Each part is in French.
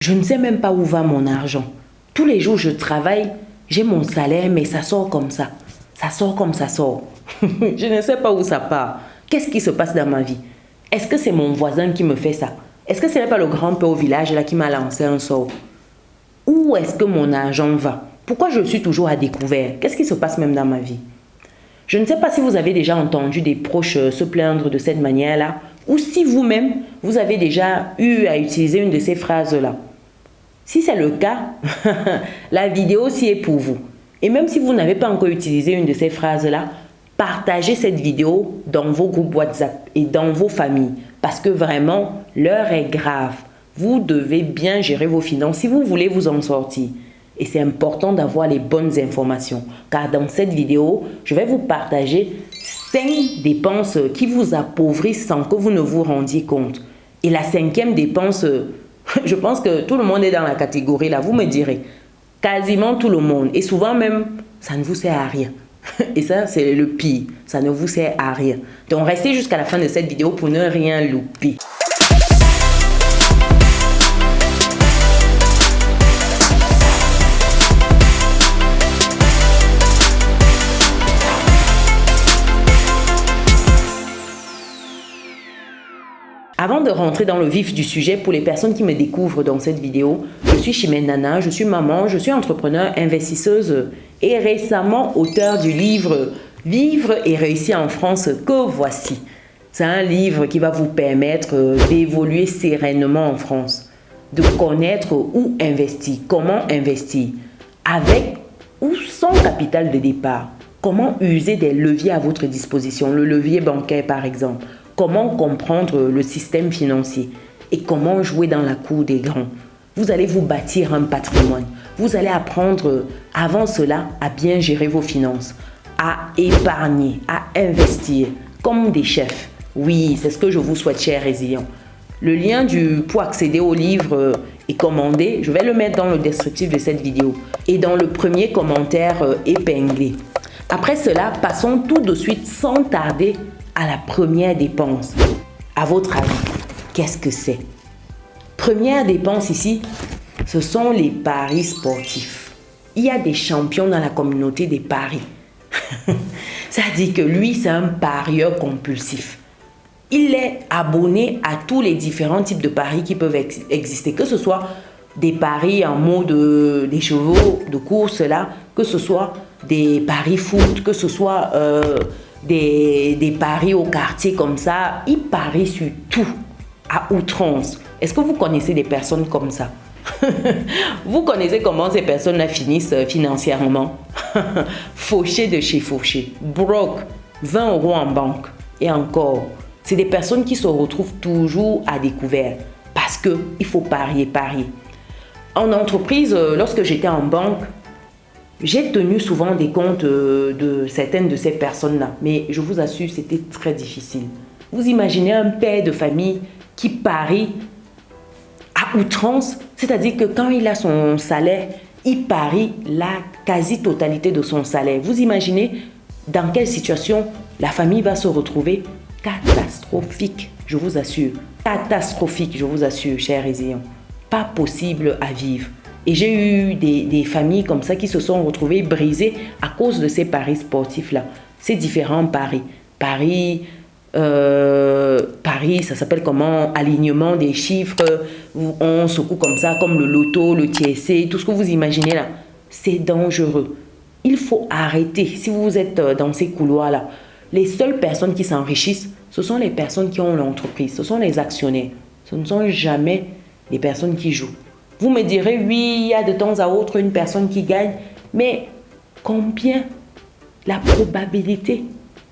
Je ne sais même pas où va mon argent. Tous les jours, je travaille, j'ai mon salaire, mais ça sort comme ça. Ça sort comme ça sort. Je ne sais pas où ça part. Qu'est-ce qui se passe dans ma vie? Est-ce que c'est mon voisin qui me fait ça? Est-ce que ce n'est pas le grand-père au village là qui m'a lancé un sort? Où est-ce que mon argent va? Pourquoi je suis toujours à découvert? Qu'est-ce qui se passe même dans ma vie? Je ne sais pas si vous avez déjà entendu des proches se plaindre de cette manière-là, ou si vous-même, vous avez déjà eu à utiliser une de ces phrases-là. Si c'est le cas, la vidéo ci est pour vous. Et même si vous n'avez pas encore utilisé une de ces phrases-là, partagez cette vidéo dans vos groupes WhatsApp et dans vos familles. Parce que vraiment, l'heure est grave. Vous devez bien gérer vos finances si vous voulez vous en sortir. Et c'est important d'avoir les bonnes informations. Car dans cette vidéo, je vais vous partager 5 dépenses qui vous appauvrissent sans que vous ne vous rendiez compte. Et la 5e dépense, je pense que tout le monde est dans la catégorie là, vous me direz. Quasiment tout le monde. Et souvent même, ça ne vous sert à rien. Et ça, c'est le pire. Ça ne vous sert à rien. Donc, restez jusqu'à la fin de cette vidéo pour ne rien louper. Avant de rentrer dans le vif du sujet, pour les personnes qui me découvrent dans cette vidéo, je suis Chimène Nana, je suis maman, je suis entrepreneur, investisseuse et récemment auteur du livre « Vivre et réussir en France que voici ». C'est un livre qui va vous permettre d'évoluer sereinement en France, de connaître où investir, comment investir, avec ou sans capital de départ, comment user des leviers à votre disposition, le levier bancaire par exemple. Comment comprendre le système financier et comment jouer dans la cour des grands. Vous allez vous bâtir un patrimoine. Vous allez apprendre avant cela à bien gérer vos finances, à épargner, à investir comme des chefs. Oui, c'est ce que je vous souhaite, chers résilients. Le lien pour accéder au livre est commandé. Je vais le mettre dans le descriptif de cette vidéo et dans le premier commentaire épinglé. Après cela, passons tout de suite sans tarder à la première dépense. À votre avis, qu'est-ce que c'est? Première dépense ici, ce sont les paris sportifs. Il y a des champions dans la communauté des paris. Ça dit que lui, c'est un parieur compulsif. Il est abonné à tous les différents types de paris qui peuvent exister, que ce soit des paris en mode des chevaux de course là, que ce soit des paris foot, que ce soit des paris au quartier comme ça. Il parie sur tout à outrance. Est-ce que vous connaissez des personnes comme ça? Vous connaissez comment ces personnes-là finissent financièrement? Fauché de chez fauché, broke, 20 € en banque. Et encore, c'est des personnes qui se retrouvent toujours à découvert parce qu'il faut parier. En entreprise, lorsque j'étais en banque, j'ai tenu souvent des comptes de certaines de ces personnes-là, mais je vous assure, c'était très difficile. Vous imaginez un père de famille qui parie à outrance, c'est-à-dire que quand il a son salaire, il parie la quasi-totalité de son salaire. Vous imaginez dans quelle situation la famille va se retrouver? Catastrophique, je vous assure. Catastrophique, je vous assure, chers résilients. Pas possible à vivre. Et j'ai eu des familles comme ça qui se sont retrouvées brisées à cause de ces paris sportifs-là. Ces différents paris. Paris, ça s'appelle comment? Alignement des chiffres, où on secoue comme ça, comme le loto, le TSC, tout ce que vous imaginez là. C'est dangereux. Il faut arrêter. Si vous êtes dans ces couloirs-là, les seules personnes qui s'enrichissent, ce sont les personnes qui ont l'entreprise, ce sont les actionnaires. Ce ne sont jamais les personnes qui jouent. Vous me direz, oui, il y a de temps à autre une personne qui gagne, mais combien? La probabilité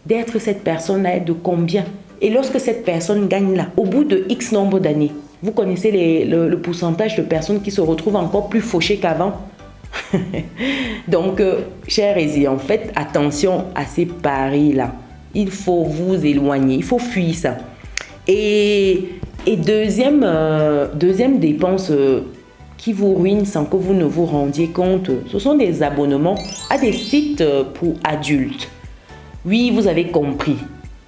d'être cette personne-là est de combien? Et lorsque cette personne gagne là, au bout de X nombre d'années, vous connaissez le pourcentage de personnes qui se retrouvent encore plus fauchées qu'avant? Donc, chers résilients, faites attention à ces paris-là. Il faut vous éloigner, il faut fuir ça. Et deuxième dépense qui vous ruine sans que vous ne vous rendiez compte, ce sont des abonnements à des sites pour adultes. Oui, vous avez compris,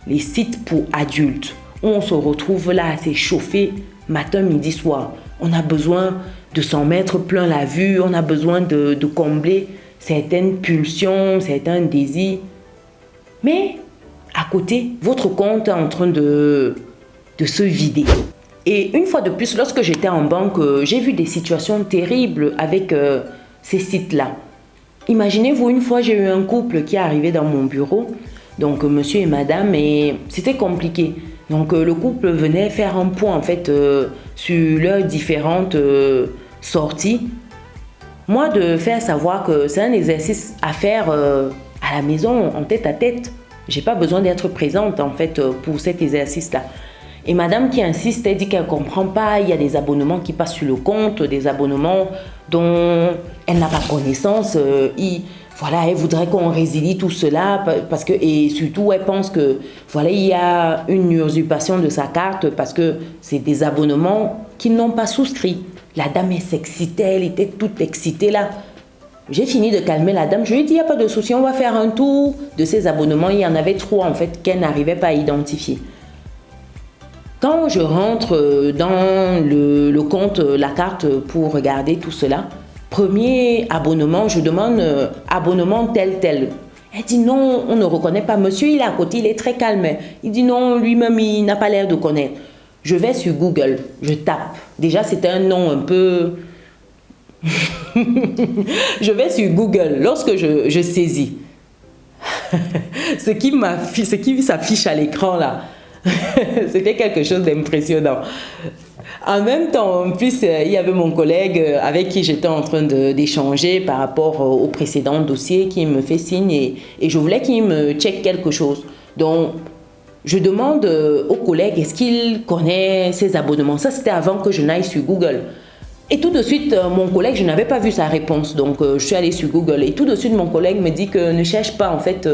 les sites pour adultes, où on se retrouve là à s'échauffer matin, midi, soir. On a besoin de s'en mettre plein la vue, on a besoin de combler certaines pulsions, certains désirs. Mais à côté, votre compte est en train de se vider. Et une fois de plus, lorsque j'étais en banque, j'ai vu des situations terribles avec ces sites-là. Imaginez-vous, une fois, j'ai eu un couple qui est arrivé dans mon bureau, donc monsieur et madame, et c'était compliqué. Donc le couple venait faire un point en fait sur leurs différentes sorties. Moi, de faire savoir que c'est un exercice à faire à la maison, en tête à tête. J'ai pas besoin d'être présente en fait pour cet exercice-là. Et madame qui insiste, elle dit qu'elle ne comprend pas, il y a des abonnements qui passent sur le compte, des abonnements dont elle n'a pas connaissance. Voilà, elle voudrait qu'on résilie tout cela parce que, et surtout elle pense que voilà, il y a une usurpation de sa carte parce que c'est des abonnements qu'ils n'ont pas souscrits. La dame, elle s'excitait, elle était toute excitée là. J'ai fini de calmer la dame, je lui ai dit, il n'y a pas de souci, on va faire un tour de ces abonnements. Il y en avait 3 en fait qu'elle n'arrivait pas à identifier. Quand je rentre dans le compte, la carte pour regarder tout cela, premier abonnement, je demande abonnement tel. Elle dit non, on ne reconnaît pas. Monsieur, il est à côté, il est très calme. Il dit non, lui-même, il n'a pas l'air de connaître. Je vais sur Google, je tape. Déjà, c'était un nom un peu... Je vais sur Google. Lorsque je saisis ce qui s'affiche à l'écran là, c'était quelque chose d'impressionnant. En même temps, en plus, il y avait mon collègue avec qui j'étais en train d'échanger par rapport au précédent dossier qui me fait signe et je voulais qu'il me check quelque chose. Donc, je demande au collègue, est-ce qu'il connaît ses abonnements? Ça, c'était avant que je n'aille sur Google. Et tout de suite, mon collègue, je n'avais pas vu sa réponse, donc je suis allée sur Google. Et tout de suite, mon collègue me dit que ne cherche pas, en fait,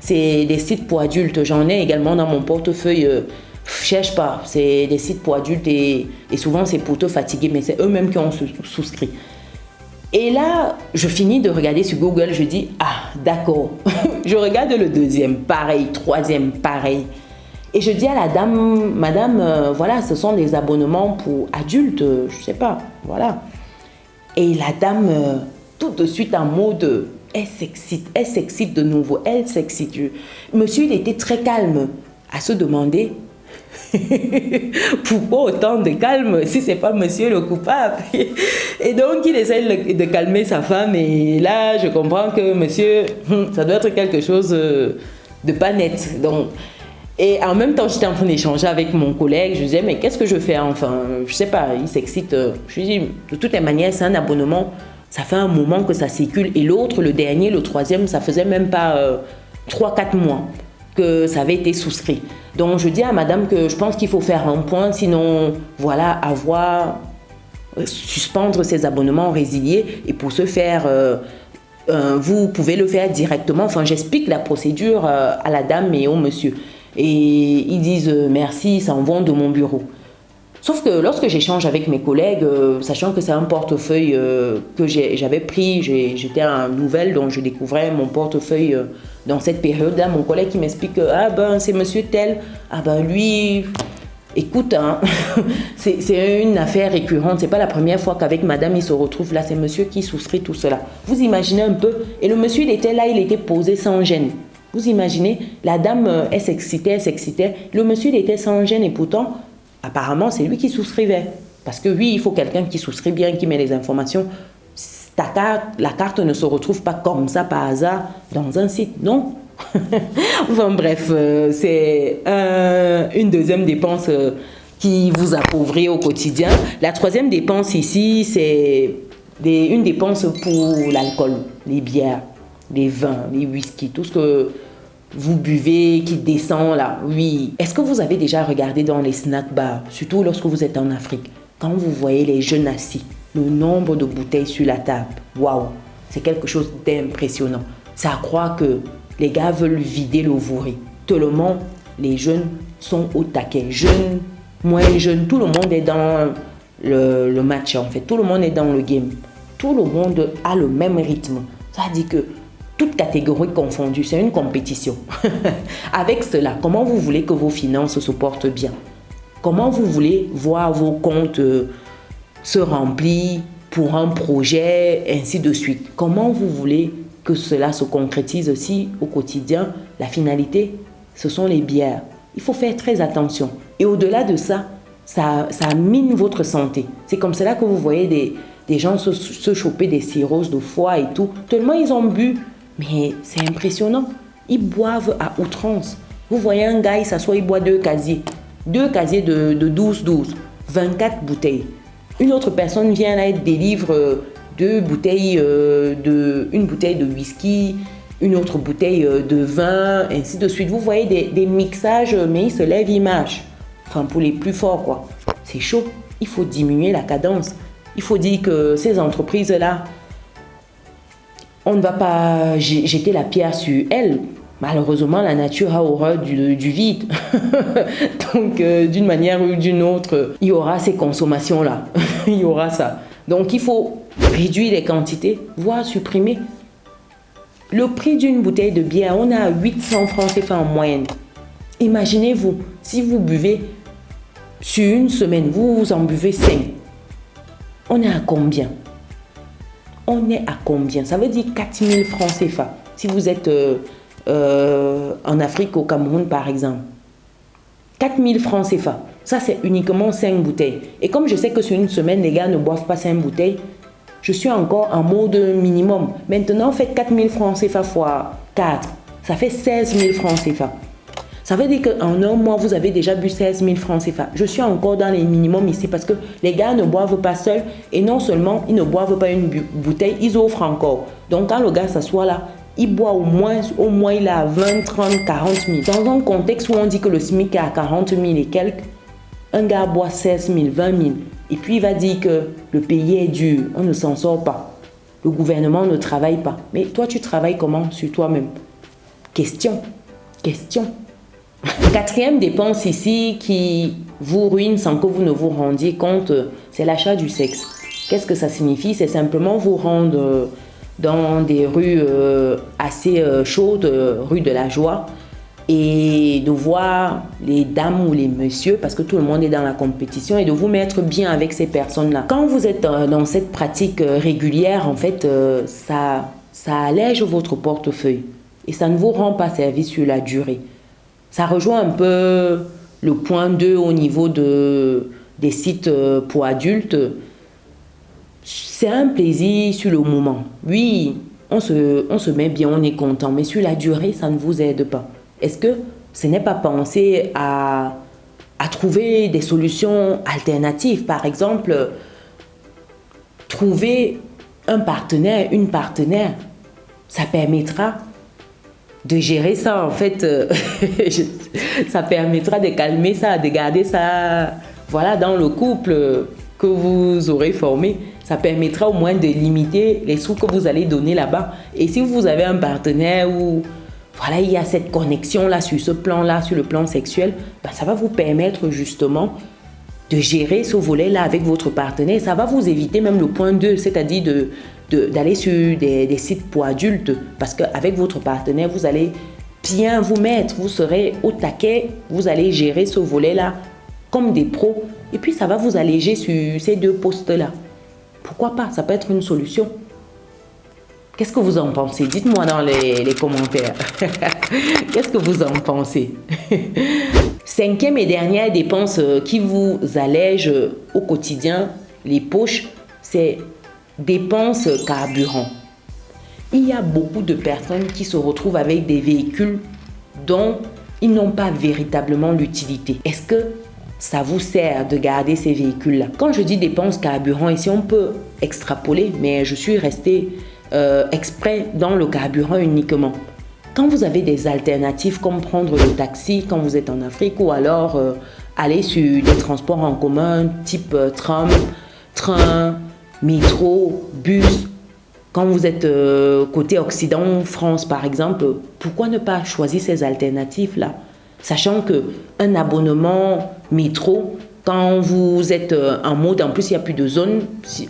c'est des sites pour adultes. J'en ai également dans mon portefeuille. Cherche pas, c'est des sites pour adultes et souvent c'est pour te fatiguer, mais c'est eux-mêmes qui ont souscrit. Et là, je finis de regarder sur Google, je dis, ah, d'accord. Je regarde le deuxième, pareil, troisième, pareil. Et je dis à la dame, madame, voilà, ce sont des abonnements pour adultes, je sais pas, voilà. Et la dame, tout de suite en mode, elle s'excite de nouveau, elle s'excite. Monsieur, il était très calme à se demander, pourquoi autant de calme si c'est pas monsieur le coupable? Et donc il essaie de calmer sa femme et là je comprends que monsieur, ça doit être quelque chose de pas net. Donc, et en même temps, j'étais en train d'échanger avec mon collègue. Je disais, mais qu'est-ce que je fais? Enfin, je sais pas, il s'excite. Je lui dis, de toutes les manières, c'est un abonnement. Ça fait un moment que ça circule. Et l'autre, le dernier, le troisième, ça faisait même pas 3-4 mois que ça avait été souscrit. Donc, je dis à madame que je pense qu'il faut faire un point. Sinon, voilà, suspendre ces abonnements, résilier. Et pour ce faire... vous pouvez le faire directement. Enfin, j'explique la procédure à la dame et au monsieur. Et ils disent merci, ils s'en vont de mon bureau. Sauf que lorsque j'échange avec mes collègues, sachant que c'est un portefeuille que j'avais pris, j'étais en nouvelle, donc je découvrais mon portefeuille dans cette période-là. Mon collègue qui m'explique que ah ben c'est monsieur tel, ah ben lui, écoute, hein, c'est une affaire récurrente, c'est pas la première fois qu'avec madame il se retrouve là, c'est monsieur qui souscrit tout cela. Vous imaginez un peu, et le monsieur il était là, il était posé sans gêne. Vous imaginez, la dame, elle s'excitait, le monsieur il était sans gêne et pourtant, apparemment c'est lui qui souscrivait. Parce que oui, il faut quelqu'un qui souscrit bien, qui met les informations. La carte ne se retrouve pas comme ça par hasard dans un site, non. Enfin bref, c'est une deuxième dépense qui vous appauvrit au quotidien. La troisième dépense ici, c'est une dépense pour l'alcool, les bières, les vins, les whisky, tout ce que vous buvez qui descend là, oui. Est-ce que vous avez déjà regardé dans les snack bars, surtout lorsque vous êtes en Afrique, quand vous voyez les jeunes assis, le nombre de bouteilles sur la table, waouh, c'est quelque chose d'impressionnant. Ça croit que les gars veulent vider le vouri. Tellement les jeunes sont au taquet. Jeunes, moins jeunes, tout le monde est dans le match en fait. Tout le monde est dans le game. Tout le monde a le même rythme. Ça dit que toutes catégories confondues, c'est une compétition. Avec cela, comment vous voulez que vos finances se portent bien? Comment vous voulez voir vos comptes se remplit pour un projet, ainsi de suite. Comment vous voulez que cela se concrétise aussi au quotidien? La finalité, ce sont les bières. Il faut faire très attention. Et au-delà de ça, ça mine votre santé. C'est comme cela que vous voyez des gens se choper des cirrhoses de foie et tout. Tellement ils ont bu. Mais c'est impressionnant. Ils boivent à outrance. Vous voyez un gars, il s'assoit, il boit 2 casiers. 2 casiers de 12, 24 bouteilles. Une autre personne vient là et délivre 2 bouteilles, une bouteille de whisky, une autre bouteille de vin, ainsi de suite. Vous voyez des mixages, mais il se lève, il marche. Enfin, pour les plus forts, quoi. C'est chaud. Il faut diminuer la cadence. Il faut dire que ces entreprises-là, on ne va pas jeter la pierre sur elles. Malheureusement, la nature a horreur du vide. Donc, d'une manière ou d'une autre, il y aura ces consommations-là. Il y aura ça. Donc, il faut réduire les quantités, voire supprimer. Le prix d'une bouteille de bière, on est à 800 francs CFA en moyenne. Imaginez-vous, si vous buvez sur une semaine, vous en buvez 5. On est à combien? On est à combien? Ça veut dire 4000 francs CFA. Si vous êtes en Afrique, au Cameroun par exemple. 4000 francs CFA. Ça, c'est uniquement 5 bouteilles. Et comme je sais que sur une semaine, les gars ne boivent pas 5 bouteilles, je suis encore en mode minimum. Maintenant, faites 4000 francs CFA fois 4. Ça fait 16 000 francs CFA. Ça veut dire qu'en un mois, vous avez déjà bu 16 000 francs CFA. Je suis encore dans les minimums ici parce que les gars ne boivent pas seuls. Et non seulement, ils ne boivent pas une bouteille, ils offrent encore. Donc, quand le gars s'assoit là, il boit au moins il a 20, 30, 40 000. Dans un contexte où on dit que le SMIC est à 40 000 et quelques, un gars boit 16 000, 20 000. Et puis il va dire que le pays est dur, on ne s'en sort pas. Le gouvernement ne travaille pas. Mais toi, tu travailles comment sur toi-même? Question. Quatrième dépense ici qui vous ruine sans que vous ne vous rendiez compte, c'est l'achat du sexe. Qu'est-ce que ça signifie? C'est simplement vous rendre dans des rues assez chaudes, rue de la joie, et de voir les dames ou les messieurs, parce que tout le monde est dans la compétition, et de vous mettre bien avec ces personnes-là. Quand vous êtes dans cette pratique régulière, en fait, ça allège votre portefeuille et ça ne vous rend pas service sur la durée. Ça rejoint un peu le point 2 au niveau des sites pour adultes. C'est un plaisir sur le moment. Oui, on se met bien, on est content, mais sur la durée, ça ne vous aide pas. Est-ce que ce n'est pas penser à trouver des solutions alternatives? Par exemple, trouver un partenaire, une partenaire, ça permettra de gérer ça, en fait. Ça permettra de calmer ça, de garder ça, voilà, dans le couple que vous aurez formé. Ça permettra au moins de limiter les sous que vous allez donner là-bas. Et si vous avez un partenaire où voilà, il y a cette connexion-là sur ce plan-là, sur le plan sexuel, ben, ça va vous permettre justement de gérer ce volet-là avec votre partenaire. Ça va vous éviter même le point 2, c'est-à-dire d'aller sur des sites pour adultes. Parce qu'avec votre partenaire, vous allez bien vous mettre, vous serez au taquet, vous allez gérer ce volet-là comme des pros. Et puis, ça va vous alléger sur ces 2 postes-là. Pourquoi pas? Ça peut être une solution. Qu'est-ce que vous en pensez? Dites-moi dans les commentaires. Qu'est-ce que vous en pensez? 5e et dernière dépense qui vous allège au quotidien les poches, c'est dépenses carburant. Il y a beaucoup de personnes qui se retrouvent avec des véhicules dont ils n'ont pas véritablement l'utilité. Est-ce que ça vous sert de garder ces véhicules-là? Quand je dis dépenses carburant, ici on peut extrapoler, mais je suis restée exprès dans le carburant uniquement. Quand vous avez des alternatives comme prendre le taxi quand vous êtes en Afrique ou alors aller sur des transports en commun type tram, train, métro, bus, quand vous êtes côté Occident, France par exemple, pourquoi ne pas choisir ces alternatives-là? Sachant qu'un abonnement métro, quand vous êtes en mode, en plus il n'y a plus de zone, si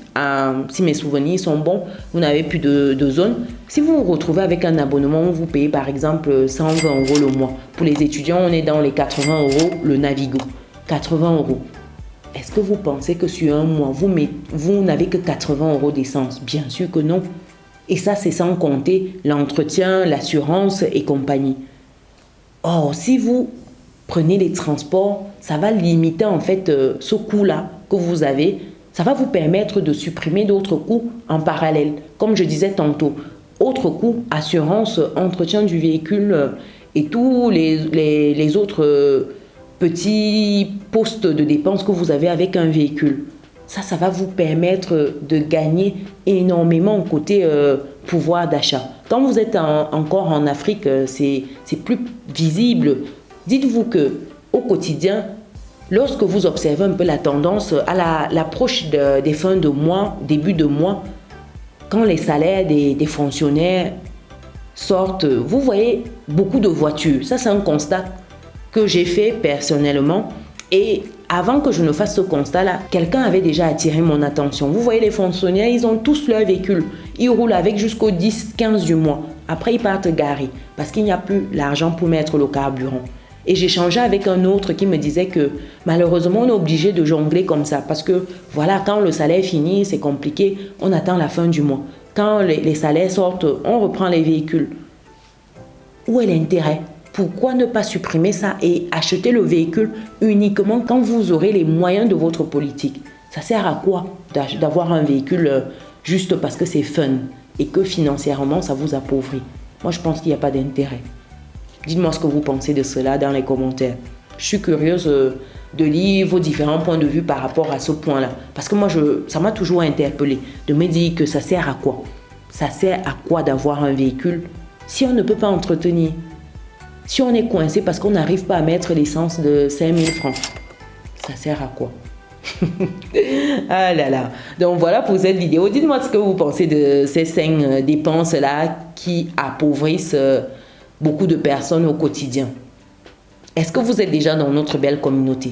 mes souvenirs sont bons, vous n'avez plus de zone. Si vous vous retrouvez avec un abonnement, vous payez par exemple 120 € le mois. Pour les étudiants, on est dans les 80 € le Navigo. 80 €. Est-ce que vous pensez que sur un mois, vous n'avez que 80 € d'essence? Bien sûr que non. Et ça, c'est sans compter l'entretien, l'assurance et compagnie. Or, si vous prenez les transports, ça va limiter en fait ce coût-là que vous avez. Ça va vous permettre de supprimer d'autres coûts en parallèle. Comme je disais tantôt, autres coûts, assurance, entretien du véhicule et tous les autres petits postes de dépenses que vous avez avec un véhicule. Ça va vous permettre de gagner énormément côté pouvoir d'achat. Quand vous êtes encore en Afrique, c'est plus visible. Dites-vous que au quotidien, lorsque vous observez un peu la tendance à l'approche des fins de mois, début de mois, quand les salaires des fonctionnaires sortent, vous voyez beaucoup de voitures. Ça, c'est un constat que j'ai fait personnellement. Et avant que je ne fasse ce constat-là, quelqu'un avait déjà attiré mon attention. Vous voyez, les fonctionnaires, ils ont tous leur véhicule. Ils roulent avec jusqu'au 10-15 du mois. Après, ils partent garer parce qu'il n'y a plus l'argent pour mettre le carburant. Et j'échangeais avec un autre qui me disait que malheureusement, on est obligé de jongler comme ça. Parce que voilà, quand le salaire finit, c'est compliqué. On attend la fin du mois. Quand les salaires sortent, on reprend les véhicules. Où est l'intérêt ? Pourquoi ne pas supprimer ça et acheter le véhicule uniquement quand vous aurez les moyens de votre politique? Ça sert à quoi d'avoir un véhicule juste parce que c'est fun et que financièrement ça vous appauvrit? Moi je pense qu'il n'y a pas d'intérêt. Dites-moi ce que vous pensez de cela dans les commentaires. Je suis curieuse de lire vos différents points de vue par rapport à ce point-là. Parce que moi, ça m'a toujours interpellée de me dire que ça sert à quoi? Ça sert à quoi d'avoir un véhicule si on ne peut pas entretenir? Si on est coincé parce qu'on n'arrive pas à mettre l'essence de 5000 francs, ça sert à quoi? Ah là là. Donc voilà pour cette vidéo. Dites-moi ce que vous pensez de ces 5 dépenses-là qui appauvrissent beaucoup de personnes au quotidien. Est-ce que vous êtes déjà dans notre belle communauté?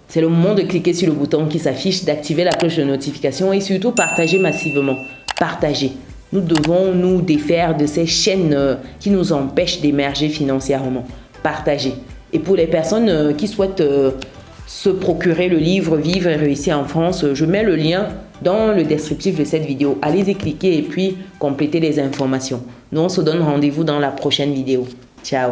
C'est le moment de cliquer sur le bouton qui s'affiche, d'activer la cloche de notification et surtout partager massivement. Partagez. Nous devons nous défaire de ces chaînes qui nous empêchent d'émerger financièrement. Partagez. Et pour les personnes qui souhaitent se procurer le livre Vivre et réussir en France, je mets le lien dans le descriptif de cette vidéo. Allez-y cliquer et puis complétez les informations. Nous, on se donne rendez-vous dans la prochaine vidéo. Ciao.